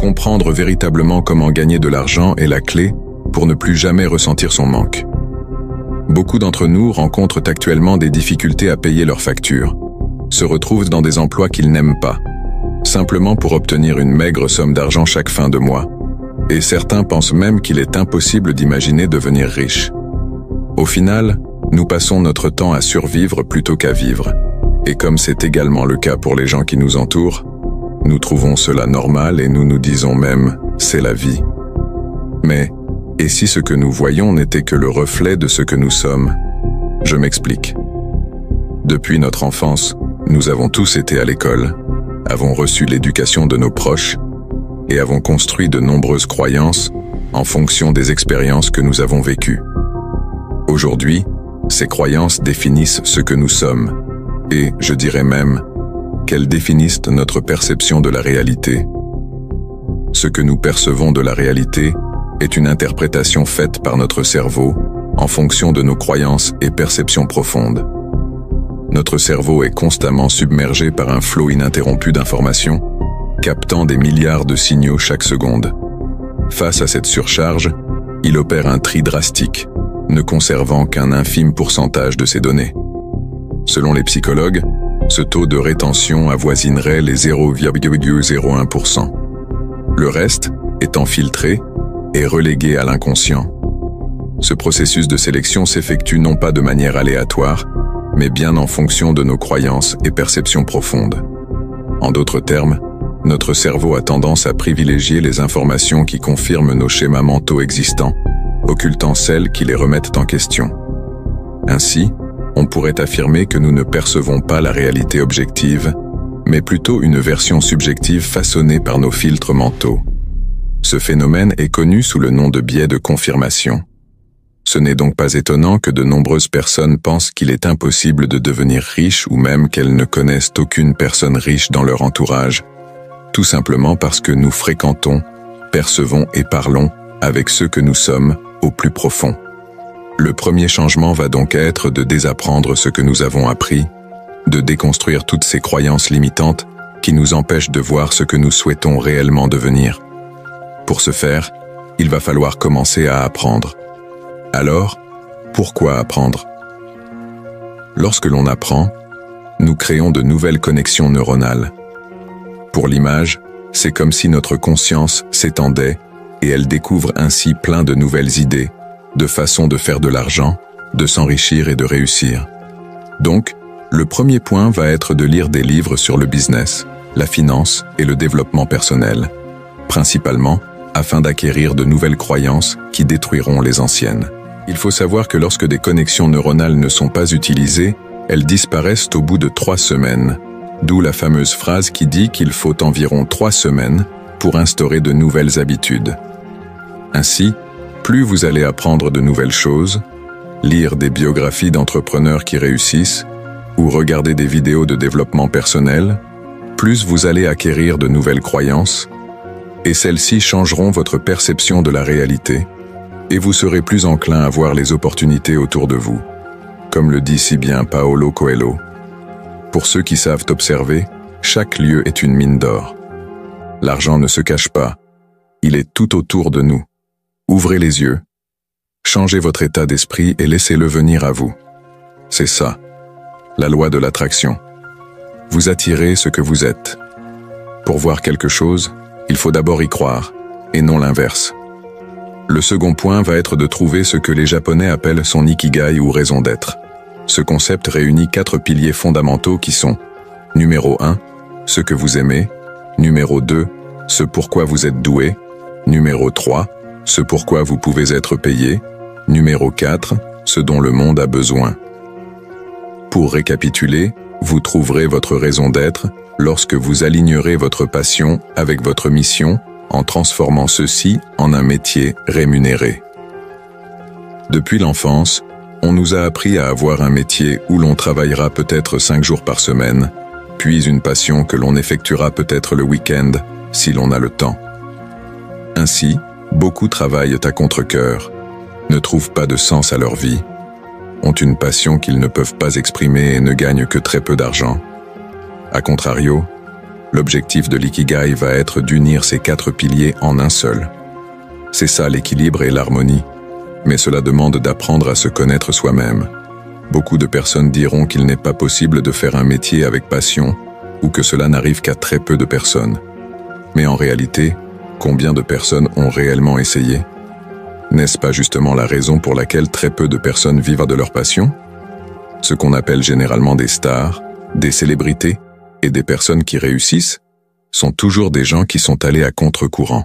Comprendre véritablement comment gagner de l'argent est la clé pour ne plus jamais ressentir son manque. Beaucoup d'entre nous rencontrent actuellement des difficultés à payer leurs factures, se retrouvent dans des emplois qu'ils n'aiment pas, simplement pour obtenir une maigre somme d'argent chaque fin de mois, et certains pensent même qu'il est impossible d'imaginer devenir riche. Au final, nous passons notre temps à survivre plutôt qu'à vivre, et comme c'est également le cas pour les gens qui nous entourent, nous trouvons cela normal et nous nous disons même « c'est la vie ». Mais, et si ce que nous voyons n'était que le reflet de ce que nous sommes? Je m'explique. Depuis notre enfance, nous avons tous été à l'école, avons reçu l'éducation de nos proches et avons construit de nombreuses croyances en fonction des expériences que nous avons vécues. Aujourd'hui, ces croyances définissent ce que nous sommes et, je dirais même, qu'elles définissent notre perception de la réalité. Ce que nous percevons de la réalité est une interprétation faite par notre cerveau en fonction de nos croyances et perceptions profondes. Notre cerveau est constamment submergé par un flot ininterrompu d'informations, captant des milliards de signaux chaque seconde. Face à cette surcharge, il opère un tri drastique, ne conservant qu'un infime pourcentage de ces données. Selon les psychologues, ce taux de rétention avoisinerait les 0,01%. Le reste, étant filtré, est relégué à l'inconscient. Ce processus de sélection s'effectue non pas de manière aléatoire, mais bien en fonction de nos croyances et perceptions profondes. En d'autres termes, notre cerveau a tendance à privilégier les informations qui confirment nos schémas mentaux existants, occultant celles qui les remettent en question. Ainsi, on pourrait affirmer que nous ne percevons pas la réalité objective, mais plutôt une version subjective façonnée par nos filtres mentaux. Ce phénomène est connu sous le nom de biais de confirmation. Ce n'est donc pas étonnant que de nombreuses personnes pensent qu'il est impossible de devenir riche ou même qu'elles ne connaissent aucune personne riche dans leur entourage, tout simplement parce que nous fréquentons, percevons et parlons avec ceux que nous sommes au plus profond. Le premier changement va donc être de désapprendre ce que nous avons appris, de déconstruire toutes ces croyances limitantes qui nous empêchent de voir ce que nous souhaitons réellement devenir. Pour ce faire, il va falloir commencer à apprendre. Alors, pourquoi apprendre? Lorsque l'on apprend, nous créons de nouvelles connexions neuronales. Pour l'image, c'est comme si notre conscience s'étendait et elle découvre ainsi plein de nouvelles idées, de façons de faire de l'argent, de s'enrichir et de réussir. Donc, le premier point va être de lire des livres sur le business, la finance et le développement personnel, principalement afin d'acquérir de nouvelles croyances qui détruiront les anciennes. Il faut savoir que lorsque des connexions neuronales ne sont pas utilisées, elles disparaissent au bout de 3 semaines, d'où la fameuse phrase qui dit qu'il faut environ 3 semaines pour instaurer de nouvelles habitudes. Ainsi, plus vous allez apprendre de nouvelles choses, lire des biographies d'entrepreneurs qui réussissent, ou regarder des vidéos de développement personnel, plus vous allez acquérir de nouvelles croyances, et celles-ci changeront votre perception de la réalité, et vous serez plus enclin à voir les opportunités autour de vous. Comme le dit si bien Paulo Coelho, pour ceux qui savent observer, chaque lieu est une mine d'or. L'argent ne se cache pas, il est tout autour de nous. Ouvrez les yeux, changez votre état d'esprit et laissez-le venir à vous. C'est ça, la loi de l'attraction. Vous attirez ce que vous êtes. Pour voir quelque chose, il faut d'abord y croire, et non l'inverse. Le second point va être de trouver ce que les Japonais appellent son ikigai ou raison d'être. Ce concept réunit 4 piliers fondamentaux qui sont numéro 1, ce que vous aimez, numéro 2, ce pourquoi vous êtes doué, numéro 3, ce pourquoi vous pouvez être payé, numéro 4, ce dont le monde a besoin. Pour récapituler, vous trouverez votre raison d'être lorsque vous alignerez votre passion avec votre mission en transformant ceci en un métier rémunéré. Depuis l'enfance, on nous a appris à avoir un métier où l'on travaillera peut-être 5 jours par semaine, puis une passion que l'on effectuera peut-être le week-end, si l'on a le temps. Ainsi, beaucoup travaillent à contre-cœur, ne trouvent pas de sens à leur vie, ont une passion qu'ils ne peuvent pas exprimer et ne gagnent que très peu d'argent. A contrario, L'objectif de l'ikigai va être d'unir ces 4 piliers en un seul. C'est ça l'équilibre et l'harmonie, mais cela demande d'apprendre à se connaître soi-même. Beaucoup de personnes diront qu'il n'est pas possible de faire un métier avec passion ou que cela n'arrive qu'à très peu de personnes. Mais en réalité, combien de personnes ont réellement essayé? N'est-ce pas justement la raison pour laquelle très peu de personnes vivent de leur passion? Ce qu'on appelle généralement des stars, des célébrités et des personnes qui réussissent sont toujours des gens qui sont allés à contre-courant.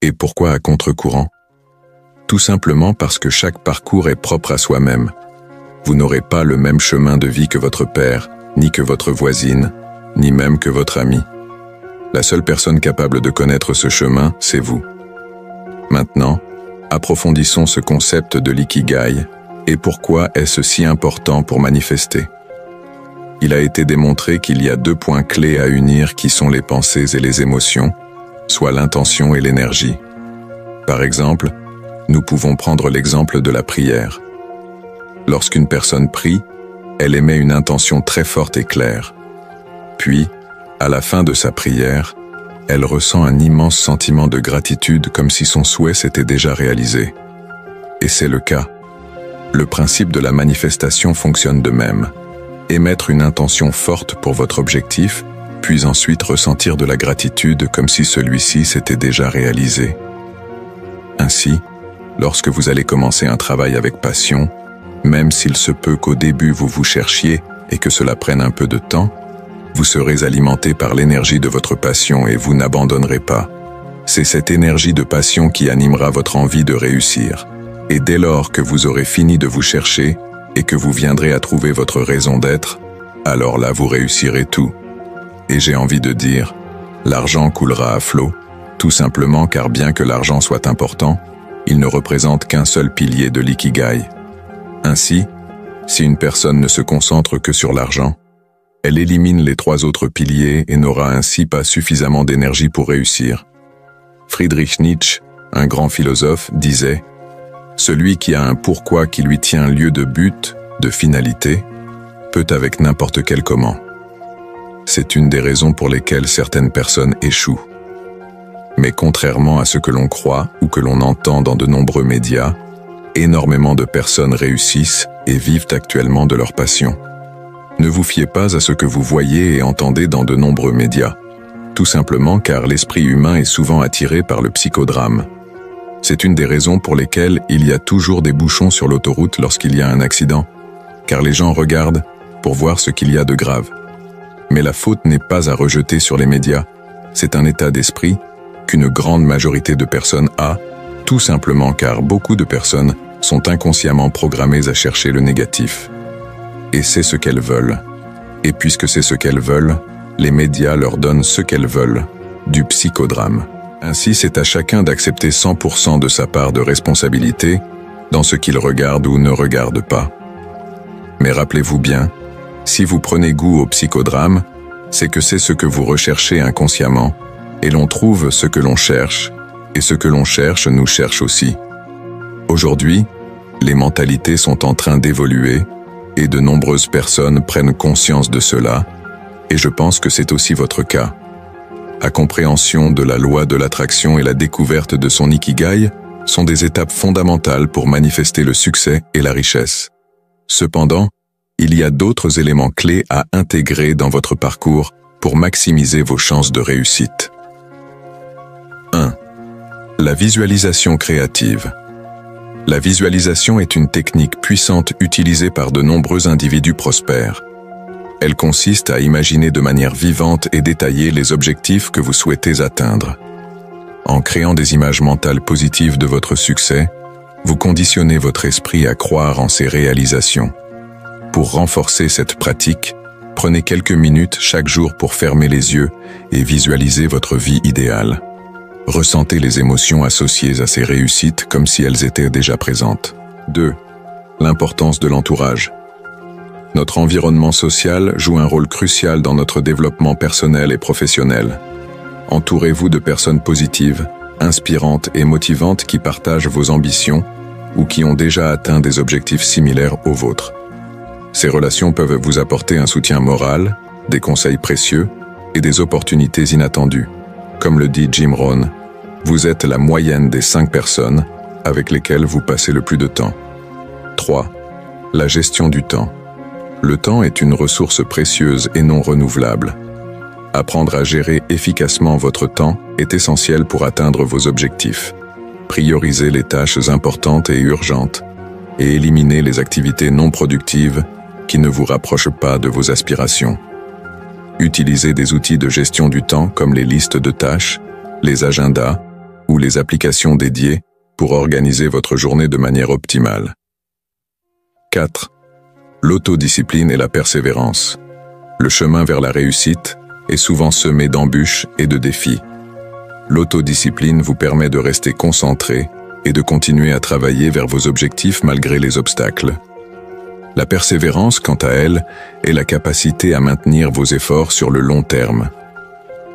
Et pourquoi à contre-courant? Tout simplement parce que chaque parcours est propre à soi-même. Vous n'aurez pas le même chemin de vie que votre père, ni que votre voisine, ni même que votre ami. La seule personne capable de connaître ce chemin, c'est vous. Maintenant, approfondissons ce concept de l'ikigai et pourquoi est-ce si important pour manifester. Il a été démontré qu'il y a 2 points clés à unir qui sont les pensées et les émotions, soit l'intention et l'énergie. Par exemple, nous pouvons prendre l'exemple de la prière. Lorsqu'une personne prie, elle émet une intention très forte et claire. Puis, à la fin de sa prière, elle ressent un immense sentiment de gratitude comme si son souhait s'était déjà réalisé. Et c'est le cas. Le principe de la manifestation fonctionne de même. Émettre une intention forte pour votre objectif, puis ensuite ressentir de la gratitude comme si celui-ci s'était déjà réalisé. Ainsi, lorsque vous allez commencer un travail avec passion, même s'il se peut qu'au début vous vous cherchiez et que cela prenne un peu de temps, vous serez alimenté par l'énergie de votre passion et vous n'abandonnerez pas. C'est cette énergie de passion qui animera votre envie de réussir. Et dès lors que vous aurez fini de vous chercher et que vous viendrez à trouver votre raison d'être, alors là vous réussirez tout. Et j'ai envie de dire, l'argent coulera à flot, tout simplement car bien que l'argent soit important, il ne représente qu'un seul pilier de l'ikigai. Ainsi, si une personne ne se concentre que sur l'argent, elle élimine les 3 autres piliers et n'aura ainsi pas suffisamment d'énergie pour réussir. Friedrich Nietzsche, un grand philosophe, disait « Celui qui a un pourquoi qui lui tient lieu de but, de finalité, peut avec n'importe quel comment. » C'est une des raisons pour lesquelles certaines personnes échouent. Mais contrairement à ce que l'on croit ou que l'on entend dans de nombreux médias, énormément de personnes réussissent et vivent actuellement de leur passion. Ne vous fiez pas à ce que vous voyez et entendez dans de nombreux médias, tout simplement car l'esprit humain est souvent attiré par le psychodrame. C'est une des raisons pour lesquelles il y a toujours des bouchons sur l'autoroute lorsqu'il y a un accident, car les gens regardent pour voir ce qu'il y a de grave. Mais la faute n'est pas à rejeter sur les médias, c'est un état d'esprit qu'une grande majorité de personnes a, tout simplement car beaucoup de personnes sont inconsciemment programmées à chercher le négatif. Et c'est ce qu'elles veulent. Et puisque c'est ce qu'elles veulent, les médias leur donnent ce qu'elles veulent, du psychodrame. Ainsi, c'est à chacun d'accepter 100% de sa part de responsabilité dans ce qu'il regarde ou ne regarde pas. Mais rappelez-vous bien, si vous prenez goût au psychodrame, c'est que c'est ce que vous recherchez inconsciemment, et l'on trouve ce que l'on cherche, et ce que l'on cherche nous cherche aussi. Aujourd'hui, les mentalités sont en train d'évoluer, et de nombreuses personnes prennent conscience de cela, et je pense que c'est aussi votre cas. La compréhension de la loi de l'attraction et la découverte de son ikigai sont des étapes fondamentales pour manifester le succès et la richesse. Cependant, il y a d'autres éléments clés à intégrer dans votre parcours pour maximiser vos chances de réussite. 1. La visualisation créative. La visualisation est une technique puissante utilisée par de nombreux individus prospères. Elle consiste à imaginer de manière vivante et détaillée les objectifs que vous souhaitez atteindre. En créant des images mentales positives de votre succès, vous conditionnez votre esprit à croire en ses réalisations. Pour renforcer cette pratique, prenez quelques minutes chaque jour pour fermer les yeux et visualiser votre vie idéale. Ressentez les émotions associées à ces réussites comme si elles étaient déjà présentes. 2. L'importance de l'entourage. Notre environnement social joue un rôle crucial dans notre développement personnel et professionnel. Entourez-vous de personnes positives, inspirantes et motivantes qui partagent vos ambitions ou qui ont déjà atteint des objectifs similaires aux vôtres. Ces relations peuvent vous apporter un soutien moral, des conseils précieux et des opportunités inattendues. Comme le dit Jim Rohn, vous êtes la moyenne des 5 personnes avec lesquelles vous passez le plus de temps. 3. La gestion du temps. Le temps est une ressource précieuse et non renouvelable. Apprendre à gérer efficacement votre temps est essentiel pour atteindre vos objectifs. Priorisez les tâches importantes et urgentes et éliminez les activités non productives qui ne vous rapprochent pas de vos aspirations. Utilisez des outils de gestion du temps comme les listes de tâches, les agendas ou les applications dédiées pour organiser votre journée de manière optimale. 4. L'autodiscipline et la persévérance. Le chemin vers la réussite est souvent semé d'embûches et de défis. L'autodiscipline vous permet de rester concentré et de continuer à travailler vers vos objectifs malgré les obstacles. La persévérance, quant à elle, est la capacité à maintenir vos efforts sur le long terme.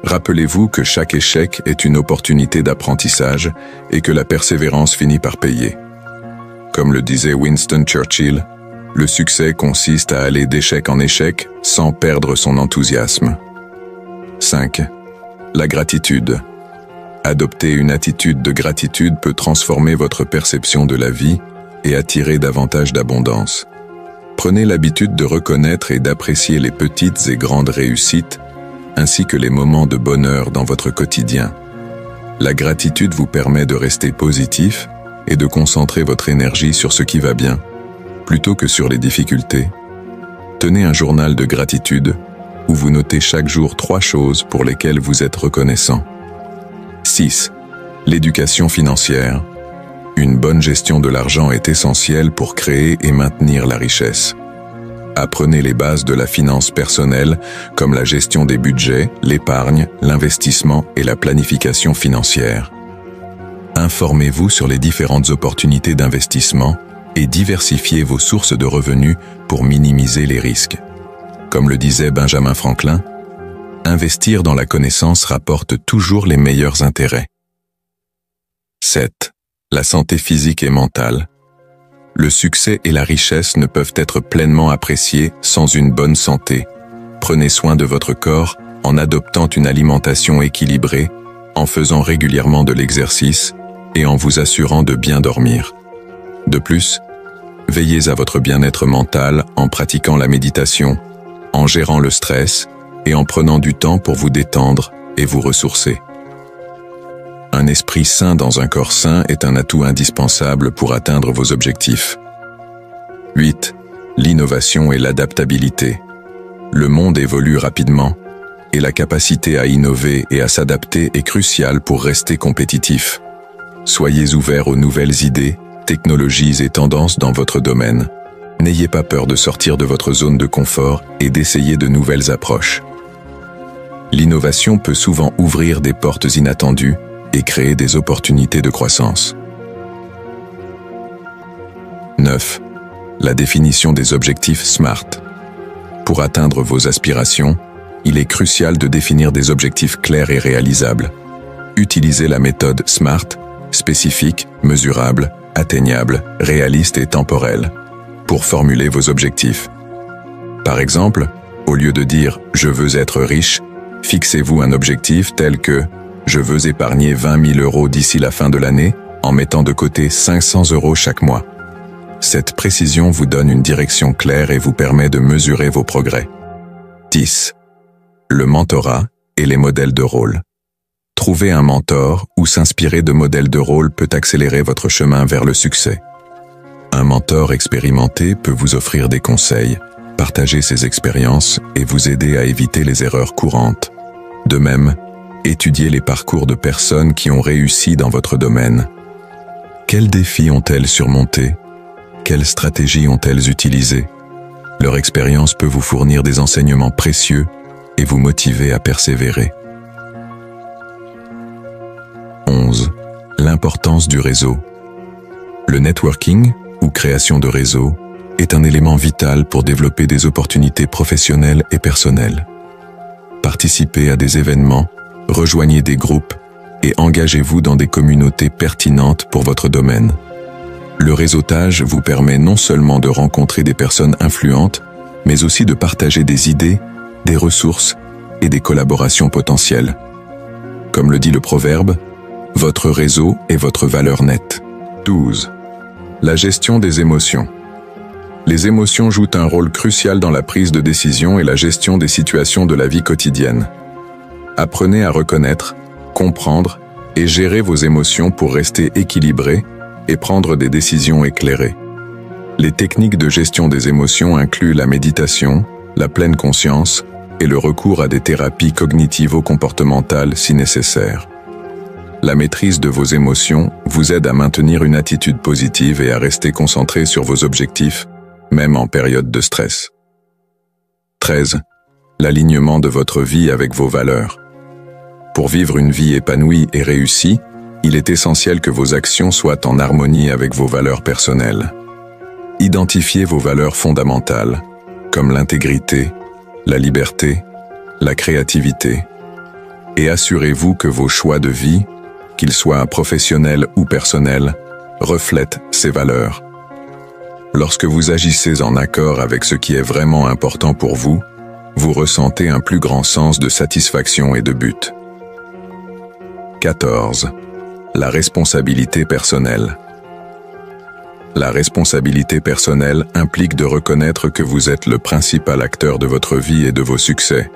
Rappelez-vous que chaque échec est une opportunité d'apprentissage et que la persévérance finit par payer. Comme le disait Winston Churchill, le succès consiste à aller d'échec en échec sans perdre son enthousiasme. 5. La gratitude. Adopter une attitude de gratitude peut transformer votre perception de la vie et attirer davantage d'abondance. Prenez l'habitude de reconnaître et d'apprécier les petites et grandes réussites, ainsi que les moments de bonheur dans votre quotidien. La gratitude vous permet de rester positif et de concentrer votre énergie sur ce qui va bien, plutôt que sur les difficultés. Tenez un journal de gratitude où vous notez chaque jour 3 choses pour lesquelles vous êtes reconnaissant. 6. L'éducation financière. Une bonne gestion de l'argent est essentielle pour créer et maintenir la richesse. Apprenez les bases de la finance personnelle, comme la gestion des budgets, l'épargne, l'investissement et la planification financière. Informez-vous sur les différentes opportunités d'investissement et diversifiez vos sources de revenus pour minimiser les risques. Comme le disait Benjamin Franklin, investir dans la connaissance rapporte toujours les meilleurs intérêts. 7. La santé physique et mentale. Le succès et la richesse ne peuvent être pleinement appréciés sans une bonne santé. Prenez soin de votre corps en adoptant une alimentation équilibrée, en faisant régulièrement de l'exercice et en vous assurant de bien dormir. De plus, veillez à votre bien-être mental en pratiquant la méditation, en gérant le stress et en prenant du temps pour vous détendre et vous ressourcer. Un esprit sain dans un corps sain est un atout indispensable pour atteindre vos objectifs. 8. L'innovation et l'adaptabilité. Le monde évolue rapidement et la capacité à innover et à s'adapter est cruciale pour rester compétitif. Soyez ouverts aux nouvelles idées, technologies et tendances dans votre domaine. N'ayez pas peur de sortir de votre zone de confort et d'essayer de nouvelles approches. L'innovation peut souvent ouvrir des portes inattendues et créer des opportunités de croissance. 9. La définition des objectifs SMART. Pour atteindre vos aspirations, il est crucial de définir des objectifs clairs et réalisables. Utilisez la méthode SMART, spécifique, mesurable, atteignable, réaliste et temporel, pour formuler vos objectifs. Par exemple, au lieu de dire « je veux être riche », fixez-vous un objectif tel que « je veux épargner 20 000 € d'ici la fin de l'année en mettant de côté 500 € chaque mois ». Cette précision vous donne une direction claire et vous permet de mesurer vos progrès. 10. Le mentorat et les modèles de rôle. Trouver un mentor ou s'inspirer de modèles de rôle peut accélérer votre chemin vers le succès. Un mentor expérimenté peut vous offrir des conseils, partager ses expériences et vous aider à éviter les erreurs courantes. De même, étudiez les parcours de personnes qui ont réussi dans votre domaine. Quels défis ont-elles surmontés? Quelles stratégies ont-elles utilisées? Leur expérience peut vous fournir des enseignements précieux et vous motiver à persévérer. 11. L'importance du réseau. Le networking, ou création de réseau, est un élément vital pour développer des opportunités professionnelles et personnelles. Participez à des événements, rejoignez des groupes et engagez-vous dans des communautés pertinentes pour votre domaine. Le réseautage vous permet non seulement de rencontrer des personnes influentes, mais aussi de partager des idées, des ressources et des collaborations potentielles. Comme le dit le proverbe, votre réseau est votre valeur nette. 12. La gestion des émotions. Les émotions jouent un rôle crucial dans la prise de décision et la gestion des situations de la vie quotidienne. Apprenez à reconnaître, comprendre et gérer vos émotions pour rester équilibré et prendre des décisions éclairées. Les techniques de gestion des émotions incluent la méditation, la pleine conscience et le recours à des thérapies cognitivo-comportementales si nécessaire. La maîtrise de vos émotions vous aide à maintenir une attitude positive et à rester concentré sur vos objectifs, même en période de stress. 13. L'alignement de votre vie avec vos valeurs. Pour vivre une vie épanouie et réussie, il est essentiel que vos actions soient en harmonie avec vos valeurs personnelles. Identifiez vos valeurs fondamentales, comme l'intégrité, la liberté, la créativité, et assurez-vous que vos choix de vie, qu'ils soient professionnels ou personnels, reflètent ces valeurs. Lorsque vous agissez en accord avec ce qui est vraiment important pour vous, vous ressentez un plus grand sens de satisfaction et de but. 14. La responsabilité personnelle. La responsabilité personnelle implique de reconnaître que vous êtes le principal acteur de votre vie et de vos succès.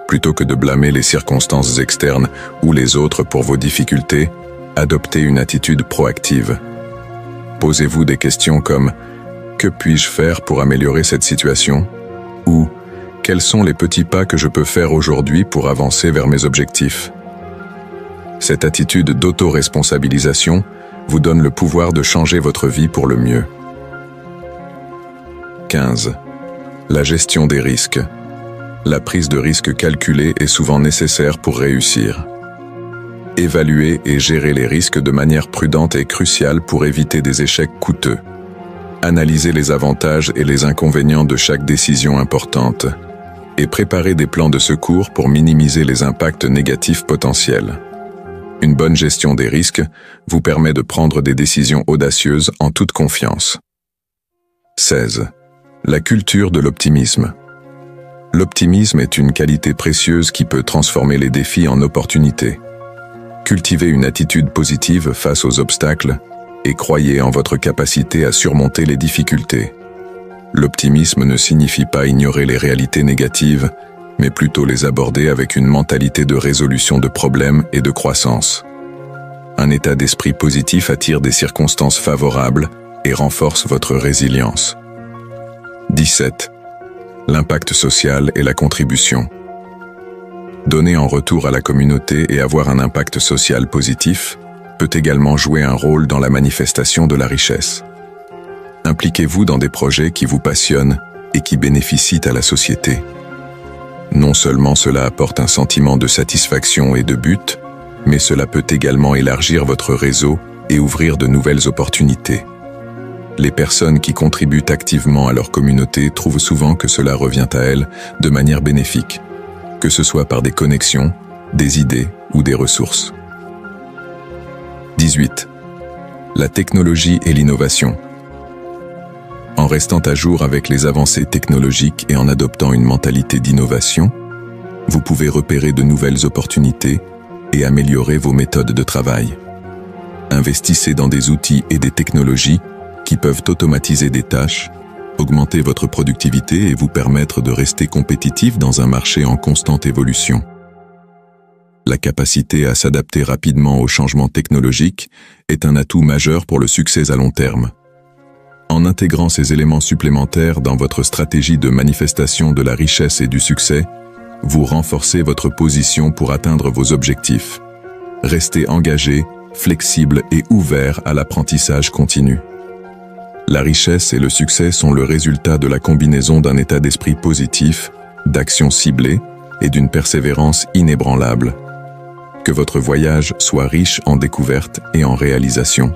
Plutôt que de blâmer les circonstances externes ou les autres pour vos difficultés, adoptez une attitude proactive. Posez-vous des questions comme « Que puis-je faire pour améliorer cette situation ?» ou « Quels sont les petits pas que je peux faire aujourd'hui pour avancer vers mes objectifs ?» Cette attitude d'auto-responsabilisation vous donne le pouvoir de changer votre vie pour le mieux. 15. La gestion des risques. La prise de risques calculée est souvent nécessaire pour réussir. Évaluer et gérer les risques de manière prudente est crucial pour éviter des échecs coûteux. Analysez les avantages et les inconvénients de chaque décision importante et préparez des plans de secours pour minimiser les impacts négatifs potentiels. Une bonne gestion des risques vous permet de prendre des décisions audacieuses en toute confiance. 16. La culture de l'optimisme. L'optimisme est une qualité précieuse qui peut transformer les défis en opportunités. Cultivez une attitude positive face aux obstacles et croyez en votre capacité à surmonter les difficultés. L'optimisme ne signifie pas ignorer les réalités négatives, mais plutôt les aborder avec une mentalité de résolution de problèmes et de croissance. Un état d'esprit positif attire des circonstances favorables et renforce votre résilience. 17. L'impact social et la contribution. Donner en retour à la communauté et avoir un impact social positif peut également jouer un rôle dans la manifestation de la richesse. Impliquez-vous dans des projets qui vous passionnent et qui bénéficient à la société. Non seulement cela apporte un sentiment de satisfaction et de but, mais cela peut également élargir votre réseau et ouvrir de nouvelles opportunités. Les personnes qui contribuent activement à leur communauté trouvent souvent que cela revient à elles de manière bénéfique, que ce soit par des connexions, des idées ou des ressources. 18. La technologie et l'innovation. En restant à jour avec les avancées technologiques et en adoptant une mentalité d'innovation, vous pouvez repérer de nouvelles opportunités et améliorer vos méthodes de travail. Investissez dans des outils et des technologies qui peuvent automatiser des tâches, augmenter votre productivité et vous permettre de rester compétitif dans un marché en constante évolution. La capacité à s'adapter rapidement aux changements technologiques est un atout majeur pour le succès à long terme. En intégrant ces éléments supplémentaires dans votre stratégie de manifestation de la richesse et du succès, vous renforcez votre position pour atteindre vos objectifs. Restez engagé, flexible et ouvert à l'apprentissage continu. La richesse et le succès sont le résultat de la combinaison d'un état d'esprit positif, d'actions ciblées et d'une persévérance inébranlable. Que votre voyage soit riche en découvertes et en réalisations.